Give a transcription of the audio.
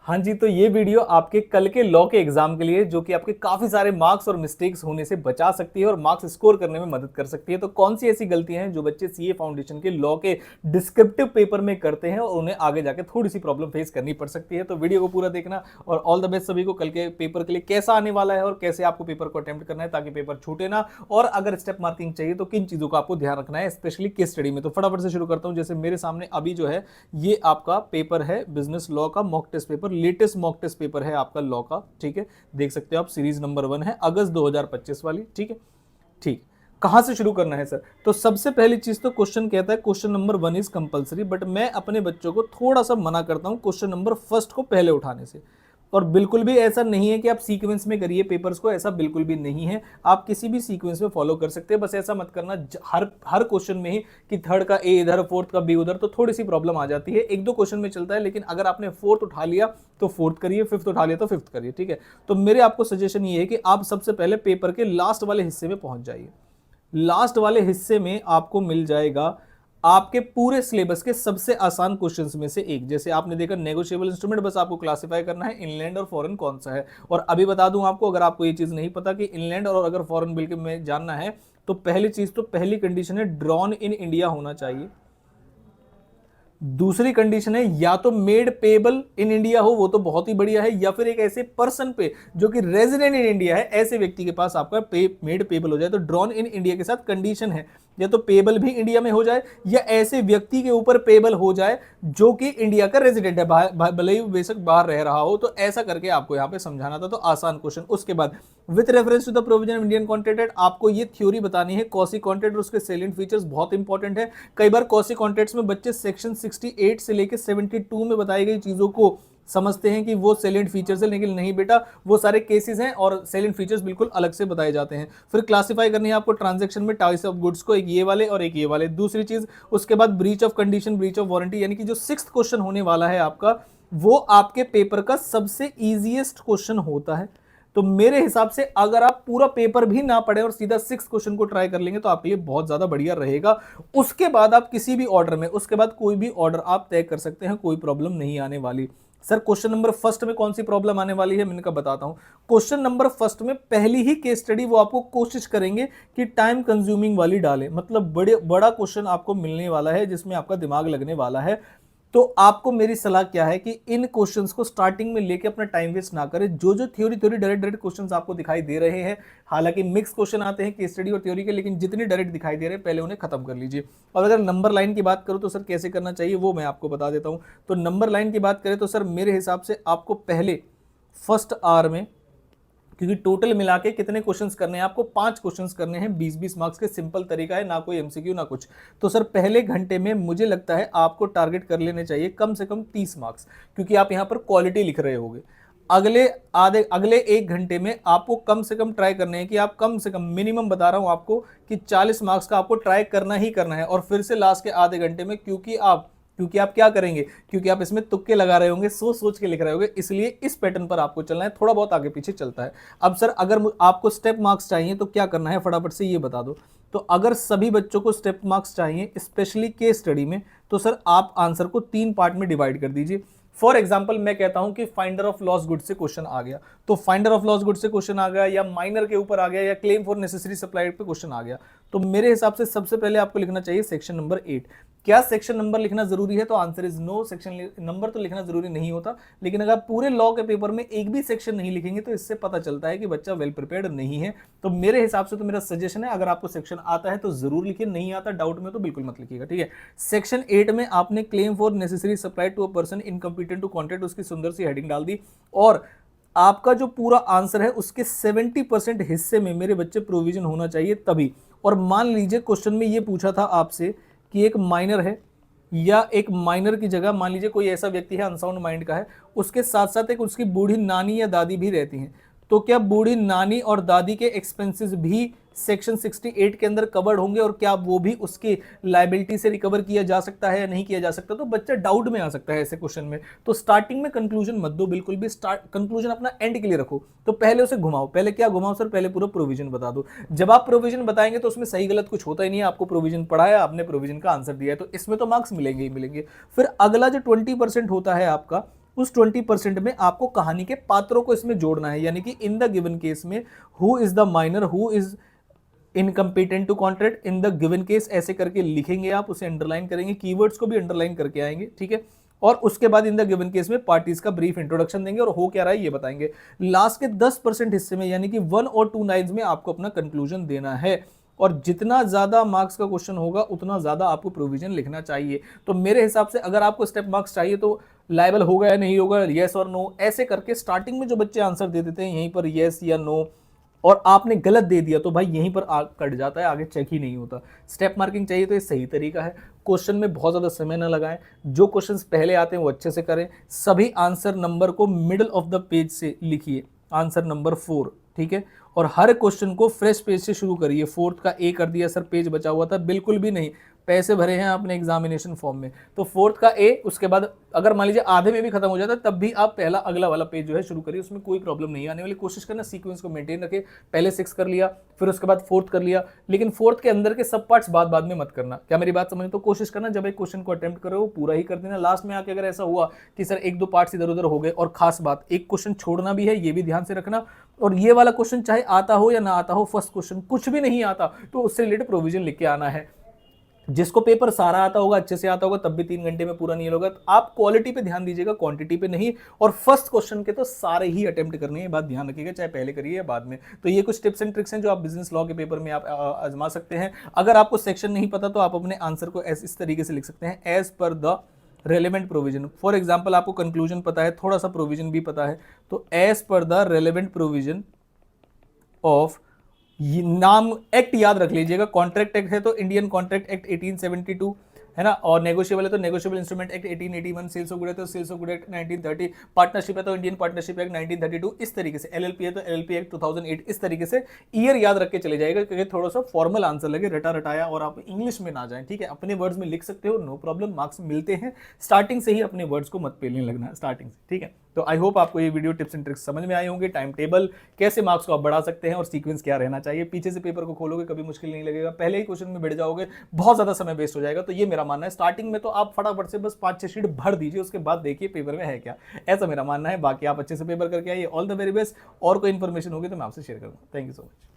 हाँ जी, तो ये वीडियो आपके कल के लॉ के एग्जाम के लिए, जो कि आपके काफी सारे मार्क्स और मिस्टेक्स होने से बचा सकती है और मार्क्स स्कोर करने में मदद कर सकती है। तो कौन सी ऐसी गलतियां हैं जो बच्चे सीए फाउंडेशन के लॉ के डिस्क्रिप्टिव पेपर में करते हैं और उन्हें आगे जाके थोड़ी सी प्रॉब्लम फेस करनी पड़ सकती है। तो वीडियो को पूरा देखना और ऑल द बेस्ट सभी को कल के पेपर के लिए। कैसा आने वाला है और कैसे आपको पेपर को अटेम्प्ट करना है ताकि पेपर छूटे ना, और अगर स्टेप मार्किंग चाहिए तो किन चीजों का आपको ध्यान रखना है, स्पेशली केस स्टडी में। तो फटाफट से शुरू करता हूं। जैसे मेरे सामने अभी जो है ये आपका पेपर है बिजनेस लॉ का mock test paper, latest mock test paper है आपका लॉ का। ठीक है, देख सकते हो आप, सीरीज नंबर 1 है, अगस्त 2025 वाली। ठीक है, ठीक। कहां से शुरू करना है सर? तो सबसे पहली चीज तो क्वेश्चन कहता है question number 1 is compulsory, but मैं अपने बच्चों को थोड़ा सा मना करता हूं क्वेश्चन नंबर फर्स्ट को पहले उठाने से। और बिल्कुल भी ऐसा नहीं है कि आप सीक्वेंस में करिए पेपर्स को, ऐसा बिल्कुल भी नहीं है। आप किसी भी सीक्वेंस में फॉलो कर सकते हैं, बस ऐसा मत करना हर हर क्वेश्चन में ही कि थर्ड का ए इधर, फोर्थ का बी उधर, तो थोड़ी सी प्रॉब्लम आ जाती है। एक दो क्वेश्चन में चलता है, लेकिन अगर आपने फोर्थ उठा लिया तो फोर्थ करिए, फिफ्थ उठा लिया तो फिफ्थ करिए। ठीक है, तो मेरे आपको सजेशन ये है कि आप सबसे पहले पेपर के लास्ट वाले हिस्से में पहुंच जाइए। लास्ट वाले हिस्से में आपको मिल जाएगा आपके पूरे सिलेबस के सबसे आसान क्वेश्चंस में से एक। जैसे आपने देखा नेगोशिएबल इंस्ट्रूमेंट, बस आपको क्लासिफाई करना है इनलैंड और फॉरेन कौन सा है। और अभी बता दूं आपको, अगर आपको ये चीज नहीं पता कि इनलैंड और अगर फॉरेन बिल के में जानना है, तो पहली चीज तो पहली कंडीशन है ड्रॉन इन इंडिया होना चाहिए। दूसरी कंडीशन है या तो मेड पेबल इन इंडिया हो, वो तो बहुत ही बढ़िया है, या फिर एक ऐसे पर्सन पे जो कि रेजिडेंट इन इंडिया है, ऐसे व्यक्ति के पास आपका मेड पेबल हो जाए। तो ड्रॉन इन इंडिया के साथ कंडीशन है या तो पेबल भी इंडिया में हो जाए, या ऐसे व्यक्ति के ऊपर पेबल हो जाए जो कि इंडिया का रेजिडेंट है, भले ही बेशक बाहर रह रहा हो। तो ऐसा करके आपको यहां पे समझाना था, तो आसान क्वेश्चन। उसके बाद with reference to the provision of Indian contract, आपको ये थ्योरी बतानी है कॉसी कॉन्ट्रैक्ट और उसके सेलिएंट फीचर्स, बहुत इंपॉर्टेंट है। कई बार कॉसी कॉन्ट्रैक्ट्स में बच्चे सेक्शन 68 से लेकर 72 में बताई गई चीजों को समझते हैं कि वो सेलेंट फीचर्स है, लेकिन नहीं बेटा, वो सारे केसेस हैं और सेलेंट फीचर्स बिल्कुल अलग से बताए जाते हैं। फिर क्लासिफाई करनी है आपको ट्रांजैक्शन में टाइप्स ऑफ गुड्स को, एक ये वाले और एक ये वाले। दूसरी चीज, उसके बाद breach of condition, breach of warranty, यानी कि जो 6th क्वेश्चन होने वाला है आपका, वो आपके पेपर का सबसे इजीएस्ट क्वेश्चन होता है। तो मेरे हिसाब से अगर आप पूरा पेपर भी ना पढ़े और सीधा 6th क्वेश्चन को ट्राई कर लेंगे तो आपके लिए बहुत ज्यादा बढ़िया रहेगा। उसके बाद आप किसी भी ऑर्डर में, उसके बाद कोई भी ऑर्डर आप तय कर सकते हैं, कोई प्रॉब्लम नहीं आने वाली। सर क्वेश्चन नंबर फर्स्ट में कौन सी प्रॉब्लम आने वाली है, मैंने कहा बताता हूं। क्वेश्चन नंबर फर्स्ट में पहली ही केस स्टडी वो आपको कोशिश करेंगे कि टाइम कंज्यूमिंग वाली डालें, मतलब बड़ा क्वेश्चन आपको मिलने वाला है जिसमें आपका दिमाग लगने वाला है। तो आपको मेरी सलाह क्या है कि इन क्वेश्चंस को स्टार्टिंग में लेके अपना टाइम वेस्ट ना करें। जो जो थ्योरी थ्योरी डायरेक्ट क्वेश्चंस आपको दिखाई दे रहे हैं, हालांकि मिक्स क्वेश्चन आते हैं केस स्टडी और थ्योरी के, लेकिन जितने डायरेक्ट दिखाई दे रहे हैं पहले उन्हें खत्म कर लीजिए। और अगर नंबर लाइन की बात करूं तो सर कैसे करना चाहिए वो मैं आपको बता देता हूं। तो नंबर लाइन की बात करें तो सर मेरे हिसाब से आपको पहले फर्स्ट आवर में, क्योंकि टोटल मिला के कितने क्वेश्चंस करने हैं आपको, 5 क्वेश्चंस करने हैं, 20-20 मार्क्स के, सिंपल तरीका है, ना कोई एमसीक्यू ना कुछ। तो सर पहले घंटे में मुझे लगता है आपको टारगेट कर लेने चाहिए कम से कम 30 मार्क्स, क्योंकि आप यहां पर क्वालिटी लिख रहे होगे। अगले 1 घंटे में आपको कम से कम ट्राई करने हैं कि आप कम से कम, मिनिमम बता रहा हूं आपको, कि 40 मार्क्स का आपको ट्राई करना ही करना है। और फिर से लास्ट के आधे घंटे में, क्योंकि आप क्या करेंगे, क्योंकि आप इसमें तुक्के लगा रहे होंगे, सोच सोच के लिख रहे होंगे, इसलिए इस पैटर्न पर आपको चलना है। थोड़ा बहुत आगे पीछे चलता है। अब सर अगर आपको स्टेप मार्क्स चाहिए तो क्या करना है, फटाफट से ये बता दो। तो अगर सभी बच्चों को स्टेप मार्क्स चाहिए स्पेशली केस स्टडी में, तो सर आप आंसर को 3 पार्ट में डिवाइड कर दीजिए। फॉर एग्जाम्पल मैं कहता हूं कि फाइंडर ऑफ लॉस गुड से क्वेश्चन आ गया, तो फाइंडर ऑफ लॉस गुड से क्वेश्चन आ गया, या माइनर के ऊपर आ गया, या क्लेम फॉर नेसेसरी सप्लाई पे क्वेश्चन आ गया, तो मेरे हिसाब से सबसे पहले आपको लिखना चाहिए सेक्शन नंबर 8। क्या सेक्शन नंबर लिखना जरूरी है? तो answer is no, section number तो लिखना जरूरी नहीं होता, लेकिन अगर पूरे लॉ के पेपर में एक भी सेक्शन नहीं लिखेंगे तो इससे पता चलता है कि बच्चा वेल प्रिपेयर्ड नहीं है। तो मेरे हिसाब से तो मेरा सजेशन है, अगर आपको सेक्शन आता है तो जरूर लिखिए, नहीं आता डाउट में तो बिल्कुल मत लिखिएगा। ठीक है, सेक्शन 8 में आपने claim for necessary supply to a person incompetent to contract, उसकी सुंदर सी हेडिंग डाल दी, और आपका जो पूरा आंसर है उसके 70% हिस्से में मेरे बच्चे प्रोविजन होना चाहिए तभी। और मान लीजिए क्वेश्चन में ये पूछा था आपसे कि एक माइनर है, या एक माइनर की जगह मान लीजिए कोई ऐसा व्यक्ति है अनसाउंड माइंड का है, उसके साथ साथ एक उसकी बूढ़ी नानी या दादी भी रहती हैं, तो क्या बूढ़ी नानी और दादी के एक्सपेंसेस भी सेक्शन 68 के अंदर कवर्ड होंगे, और क्या वो भी उसकी लायबिलिटी से रिकवर किया जा सकता है या नहीं किया जा सकता? तो बच्चा डाउट में आ सकता है ऐसे क्वेश्चन में। तो स्टार्टिंग में कंक्लूजन मत दो बिल्कुल भी, कंक्लूजन अपना एंड के लिए रखो। तो पहले उसे घुमाओ, पहले क्या घुमाओ सर, पहले पूरा प्रोविजन बता दो। जब आप प्रोविजन बताएंगे तो उसमें सही गलत कुछ होता ही नहीं है, आपको प्रोविजन पढ़ाया, आपने प्रोविजन का आंसर दिया है, तो इसमें तो मार्क्स मिलेंगे ही मिलेंगे। फिर अगला जो 20% होता है आपका, उस 20% में आपको कहानी के पात्रों को इसमें जोड़ना है, यानी कि इन द गिवन केस में who is the minor, who is incompetent to contract in the given case, ऐसे करके लिखेंगे आप, उसे अंडरलाइन करेंगे, कीवर्ड्स को भी अंडरलाइन करके आएंगे, ठीक है। और उसके बाद इन द गिवन केस में पार्टीज का ब्रीफ इंट्रोडक्शन देंगे और हो क्या रहा है ये बताएंगे। लास्ट के 10% हिस्से में यानी कि 1 और 2 लाइन्स में आपको अपना कंक्लूजन देना है, और जितना ज्यादा मार्क्स का क्वेश्चन होगा उतना ज्यादा आपको प्रोविजन लिखना चाहिए। तो मेरे हिसाब से अगर आपको स्टेप मार्क्स चाहिए तो लायबल होगा या नहीं होगा, येस और नो, ऐसे करके स्टार्टिंग में जो बच्चे आंसर दे देते हैं यहीं पर येस या नो, और आपने गलत दे दिया तो भाई यहीं पर कट जाता है, आगे चेक ही नहीं होता। स्टेप मार्किंग चाहिए तो ये सही तरीका है। क्वेश्चन में बहुत ज़्यादा समय ना लगाएं, जो क्वेश्चंस पहले आते हैं वो अच्छे से करें। सभी आंसर नंबर को मिडल ऑफ द पेज से लिखिए, आंसर नंबर 4, ठीक है। और हर क्वेश्चन को फ्रेश पेज से शुरू करिए। 4th का ए कर दिया सर, पेज बचा हुआ था, बिल्कुल भी नहीं, पैसे भरे हैं आपने एग्जामिनेशन फॉर्म में, तो 4th का ए, उसके बाद अगर मान लीजिए आधे में भी खत्म हो जाता है तब भी आप पहला अगला वाला पेज जो है शुरू करिए, उसमें कोई प्रॉब्लम नहीं आने वाली। कोशिश करना सीक्वेंस को मेंटेन रखे, पहले 6 कर लिया, फिर उसके बाद 4th कर लिया, लेकिन 4th के अंदर के सब पार्ट्स बाद में मत करना। क्या मेरी बात समझ? तो कोशिश करना जब एक क्वेश्चन को अटेम्प्ट करो वो पूरा ही कर देना। लास्ट में आके अगर ऐसा हुआ कि सर 1-2 पार्ट्स इधर उधर हो गए, और खास बात, एक क्वेश्चन छोड़ना भी है, ये भी ध्यान से रखना। और ये वाला क्वेश्चन चाहे आता हो या ना आता हो, फर्स्ट क्वेश्चन कुछ भी नहीं आता तो उससे रिलेटेड प्रोविजन लिख के आना है। जिसको पेपर सारा आता होगा, अच्छे से आता होगा, तब भी 3 घंटे में पूरा नहीं होगा। तो आप क्वालिटी पे ध्यान दीजिएगा, क्वांटिटी पे नहीं। और फर्स्ट क्वेश्चन के तो सारे ही अटेम्प्ट करने हैं, बात ध्यान रखिएगा, चाहे पहले करिए या बाद में। तो ये कुछ टिप्स एंड ट्रिक्स हैं जो आप बिजनेस लॉ के पेपर में आप आजमा सकते हैं। अगर आपको सेक्शन नहीं पता तो आप अपने आंसर को इस तरीके से लिख सकते हैं, as per the relevant provision. For example आपको कंक्लूजन पता है, थोड़ा सा प्रोविजन भी पता है, तो as per the relevant provision of, ये नाम एक्ट याद रख लीजिएगा। कॉन्ट्रैक्ट एक्ट है तो इंडियन कॉन्ट्रैक्ट एक्ट 1872 है ना, और नेगोशिएबल है तो negotiable instrument act 1881, sales of good है तो sales of good act 1930, partnership है तो इंडियन पार्टनरशिप एक्ट 1932, इस तरीके से। एलएलपी है तो एलएलपी एक्ट 2008, इस तरीके से ईयर याद रख के चले जाएगा, क्योंकि थोड़ा सा फॉर्मल आंसर लगे, रटा रटाया, और आप इंग्लिश में ना जाए, ठीक है। अपने वर्ड्स में लिख सकते हो, नो प्रॉब्लम, मार्क्स मिलते हैं। स्टार्टिंग से ही अपने वर्ड्स को मत पेलने लगना स्टार्टिंग से, ठीक है। तो आई होप आपको ये वीडियो टिप्स एंड ट्रिक्स समझ में आए होंगे। टाइम टेबल, कैसे मार्क्स को आप बढ़ा सकते हैं, और सीक्वेंस क्या रहना चाहिए। पीछे से पेपर को खोलोगे कभी मुश्किल नहीं लगेगा, पहले ही क्वेश्चन में बैठ जाओगे बहुत ज्यादा समय वेस्ट हो जाएगा। तो ये मेरा मानना है, स्टार्टिंग में तो आप फटाफट से बस 5-6 शीट भर दीजिए, उसके बाद देखिए पेपर में है क्या, ऐसा मेरा मानना है। बाकी आप अच्छे से पेपर करके आइए, ऑल द वेरी बेस्ट। और कोई इन्फॉर्मेशन होगी तो मैं आपसे शेयर करूंगा। Thank you so much.